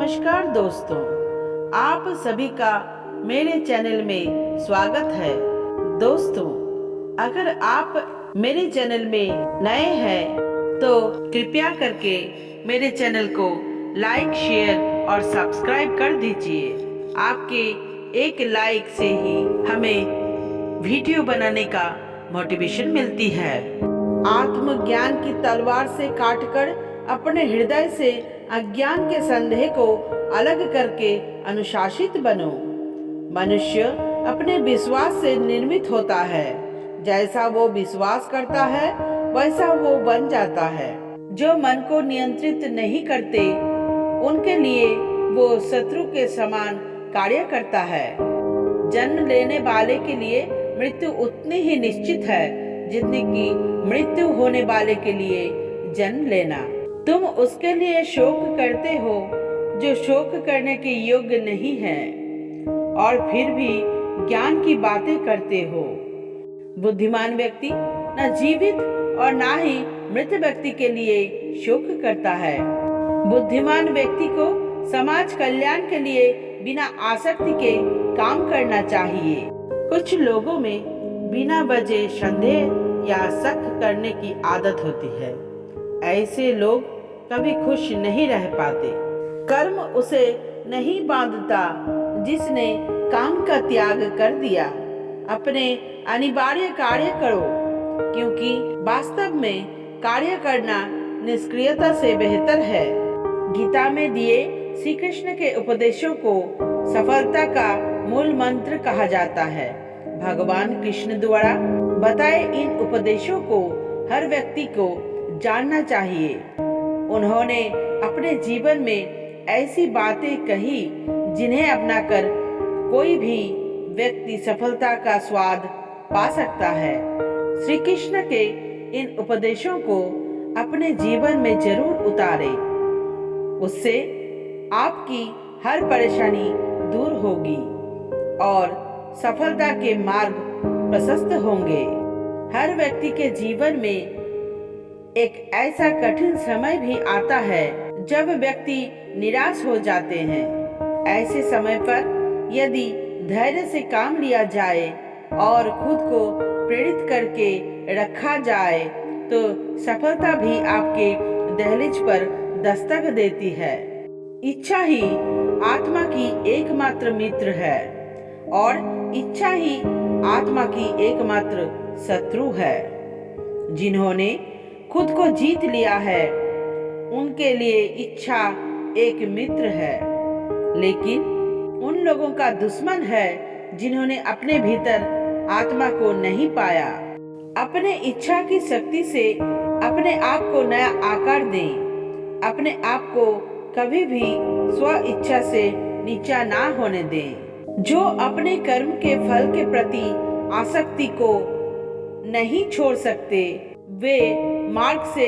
नमस्कार दोस्तों, आप सभी का मेरे चैनल में स्वागत है। दोस्तों, अगर आप मेरे चैनल में नए हैं तो कृपया करके मेरे चैनल को लाइक, शेयर और सब्सक्राइब कर दीजिए। आपके एक लाइक से ही हमें वीडियो बनाने का मोटिवेशन मिलती है। आत्मज्ञान की तलवार से काटकर अपने हृदय से अज्ञान के संदेह को अलग करके अनुशासित बनो। मनुष्य अपने विश्वास से निर्मित होता है। जैसा वो विश्वास करता है वैसा वो बन जाता है। जो मन को नियंत्रित नहीं करते उनके लिए वो शत्रु के समान कार्य करता है। जन्म लेने वाले के लिए मृत्यु उतनी ही निश्चित है जितनी कि मृत्यु होने वाले के लिए जन्म लेना। तुम उसके लिए शोक करते हो जो शोक करने के योग्य नहीं है और फिर भी ज्ञान की बातें करते हो। बुद्धिमान व्यक्ति न जीवित और न ही मृत व्यक्ति के लिए शोक करता है। बुद्धिमान व्यक्ति को समाज कल्याण के लिए बिना आसक्ति के काम करना चाहिए। कुछ लोगों में बिना वजह संदेह या शक करने की आदत होती है। ऐसे लोग कभी खुश नहीं रह पाते। कर्म उसे नहीं बांधता जिसने काम का त्याग कर दिया। अपने अनिवार्य कार्य करो, क्योंकि वास्तव में कार्य करना निष्क्रियता से बेहतर है। गीता में दिए श्री कृष्ण के उपदेशों को सफलता का मूल मंत्र कहा जाता है। भगवान कृष्ण द्वारा बताए इन उपदेशों को हर व्यक्ति को जानना चाहिए। उन्होंने अपने जीवन में ऐसी बातें कही जिन्हें अपनाकर कोई भी व्यक्ति सफलता का स्वाद पा सकता है। श्री कृष्ण के इन उपदेशों को अपने जीवन में जरूर उतारें। उससे आपकी हर परेशानी दूर होगी और सफलता के मार्ग प्रशस्त होंगे। हर व्यक्ति के जीवन में एक ऐसा कठिन समय भी आता है जब व्यक्ति निराश हो जाते हैं। ऐसे समय पर यदि धैर्य से काम लिया जाए और खुद को प्रेरित करके रखा जाए तो सफलता भी आपके दहलीज पर दस्तक देती है। इच्छा ही आत्मा की एकमात्र मित्र है और इच्छा ही आत्मा की एकमात्र शत्रु है। जिन्होंने खुद को जीत लिया है उनके लिए इच्छा एक मित्र है, लेकिन उन लोगों का दुश्मन है जिन्होंने अपने भीतर आत्मा को नहीं पाया। अपने इच्छा की शक्ति से अपने आप को नया आकार दें। अपने आप को कभी भी स्व इच्छा से नीचा ना होने दें। जो अपने कर्म के फल के प्रति आसक्ति को नहीं छोड़ सकते वे मार्ग से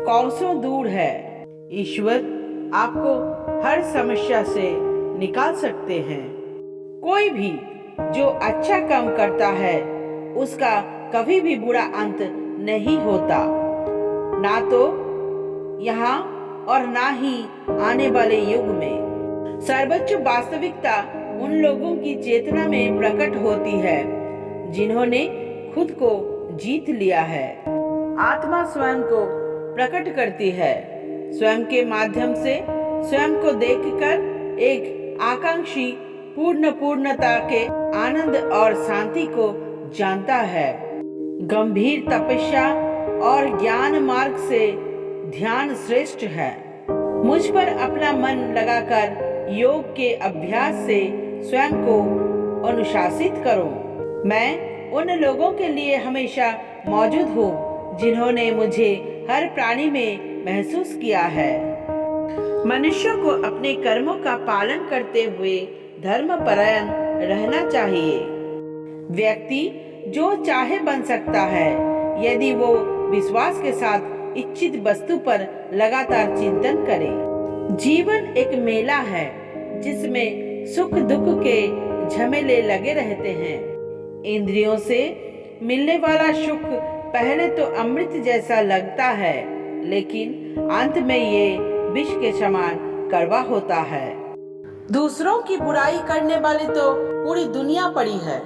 कोसों दूर है। ईश्वर आपको हर समस्या से निकाल सकते हैं। कोई भी जो अच्छा काम करता है उसका कभी भी बुरा अंत नहीं होता, ना तो यहाँ और ना ही आने वाले युग में। सर्वोच्च वास्तविकता उन लोगों की चेतना में प्रकट होती है जिन्होंने खुद को जीत लिया है। आत्मा स्वयं को प्रकट करती है। स्वयं के माध्यम से स्वयं को देखकर एक आकांक्षी पूर्णता के आनंद और शांति को जानता है। गंभीर तपस्या और ज्ञान मार्ग से ध्यान श्रेष्ठ है। मुझ पर अपना मन लगाकर योग के अभ्यास से स्वयं को अनुशासित करो। मैं उन लोगों के लिए हमेशा मौजूद हूँ जिन्होंने मुझे हर प्राणी में महसूस किया है। मनुष्य को अपने कर्मों का पालन करते हुए धर्मपरायण रहना चाहिए। व्यक्ति जो चाहे बन सकता है यदि वो विश्वास के साथ इच्छित वस्तु पर लगातार चिंतन करे। जीवन एक मेला है जिसमें सुख दुख के झमेले लगे रहते हैं। इंद्रियों से मिलने वाला सुख पहले तो अमृत जैसा लगता है, लेकिन अंत में ये विष के समान कड़वा होता है। दूसरों की बुराई करने वाली तो पूरी दुनिया पड़ी है।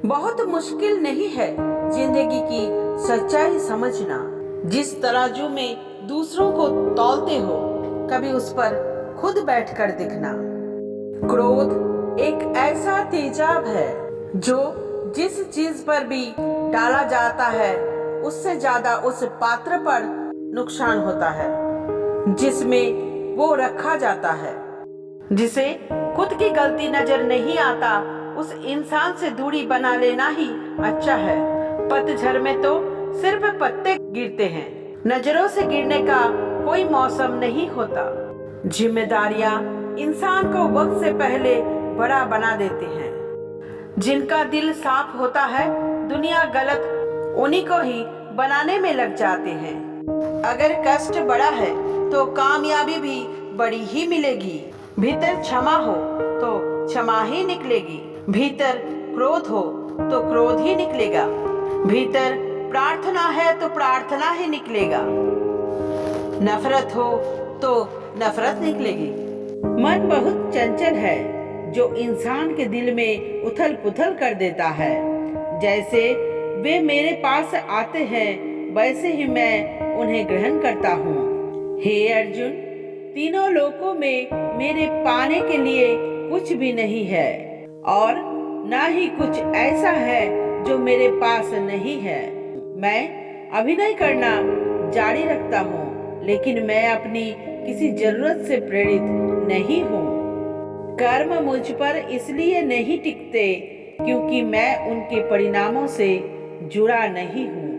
बहुत मुश्किल नहीं है जिंदगी की सच्चाई समझना। जिस तराजू में दूसरों को तौलते हो, कभी उस पर खुद बैठकर देखना। क्रोध एक ऐसा तेजाब है जो जिस चीज पर भी डाला जाता है उससे ज्यादा उस पात्र पर नुकसान होता है जिसमें वो रखा जाता है। जिसे खुद की गलती नजर नहीं आता, उस इंसान से दूरी बना लेना ही अच्छा है। पतझड़ में तो सिर्फ पत्ते गिरते हैं, नजरों से गिरने का कोई मौसम नहीं होता। जिम्मेदारियां इंसान को वक्त से पहले बड़ा बना देती हैं। जिनका दिल साफ होता है, दुनिया गलत उन्हीं को ही बनाने में लग जाते हैं। अगर कष्ट बड़ा है तो कामयाबी भी बड़ी ही मिलेगी। भीतर क्षमा हो तो क्षमा ही निकलेगी। भीतर क्रोध हो तो क्रोध ही निकलेगा। भीतर प्रार्थना है तो प्रार्थना ही निकलेगा। नफरत हो तो नफरत निकलेगी। मन बहुत चंचल है जो इंसान के दिल में उथल पुथल कर देता है। जैसे वे मेरे पास आते हैं वैसे ही मैं उन्हें ग्रहण करता हूँ। हे अर्जुन, तीनों लोकों में मेरे पाने के लिए कुछ भी नहीं है और ना ही कुछ ऐसा है जो मेरे पास नहीं है। मैं अभिनय करना जारी रखता हूँ, लेकिन मैं अपनी किसी जरूरत से प्रेरित नहीं हूँ। कर्म मुझ पर इसलिए नहीं टिकते क्योंकि मैं उनके परिणामों से जुड़ा नहीं हूँ।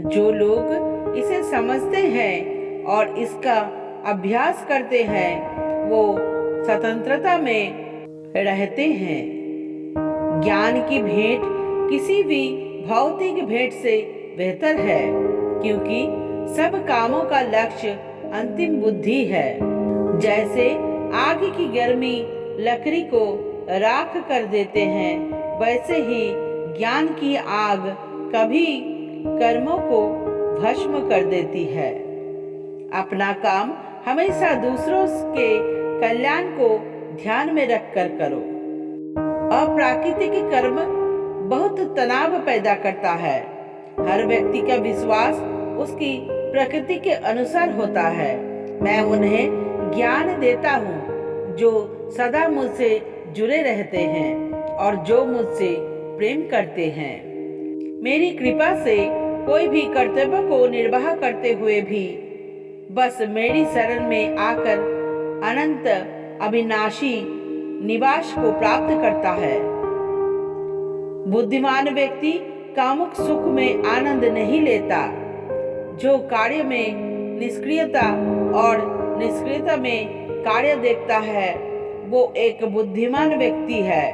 जो लोग इसे समझते हैं और इसका अभ्यास करते हैं, वो स्वतंत्रता में रहते हैं। ज्ञान की भेंट किसी भी भौतिक भेंट से बेहतर है, क्योंकि सब कामों का लक्ष्य अंतिम बुद्धि है। जैसे आग की गर्मी लकड़ी को राख कर देते हैं, वैसे ही ज्ञान की आग कभी कर्मों को भस्म कर देती है। अपना काम हमेशा दूसरों के कल्याण को ध्यान में रखकर करो। अप्राकृतिक कर्म बहुत तनाव पैदा करता है। हर व्यक्ति का विश्वास उसकी प्रकृति के अनुसार होता है। मैं उन्हें ज्ञान देता हूँ जो सदा मुझसे जुड़े रहते हैं और जो मुझसे प्रेम करते हैं। मेरी कृपा से कोई भी कर्तव्य को निर्वाह करते हुए भी बस मेरी शरण में आकर अनंत अविनाशी निवास को प्राप्त करता है। बुद्धिमान व्यक्ति कामुक सुख में आनंद नहीं लेता। जो कार्य में निष्क्रियता और निष्क्रियता में कार्य देखता है, वो एक बुद्धिमान व्यक्ति है।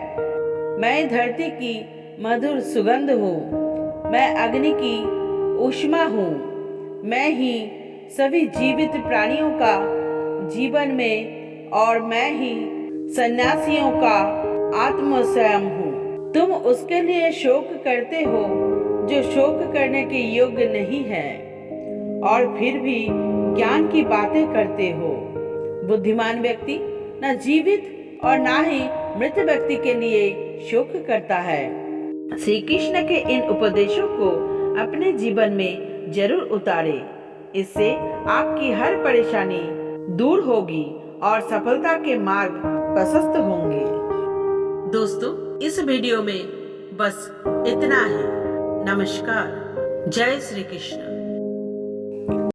मैं धरती की मधुर सुगंध हूँ। मैं अग्नि की ऊष्मा हूँ। मैं ही सभी जीवित प्राणियों का जीवन में और मैं ही सन्यासियों का आत्म स्वयं हूँ। तुम उसके लिए शोक करते हो जो शोक करने के योग्य नहीं है और फिर भी ज्ञान की बातें करते हो। बुद्धिमान व्यक्ति न जीवित और ना ही मृत व्यक्ति के लिए शोक करता है। श्री कृष्ण के इन उपदेशों को अपने जीवन में जरूर उतारे। इससे आपकी हर परेशानी दूर होगी और सफलता के मार्ग प्रशस्त होंगे। दोस्तों, इस वीडियो में बस इतना ही। नमस्कार। जय श्री कृष्ण।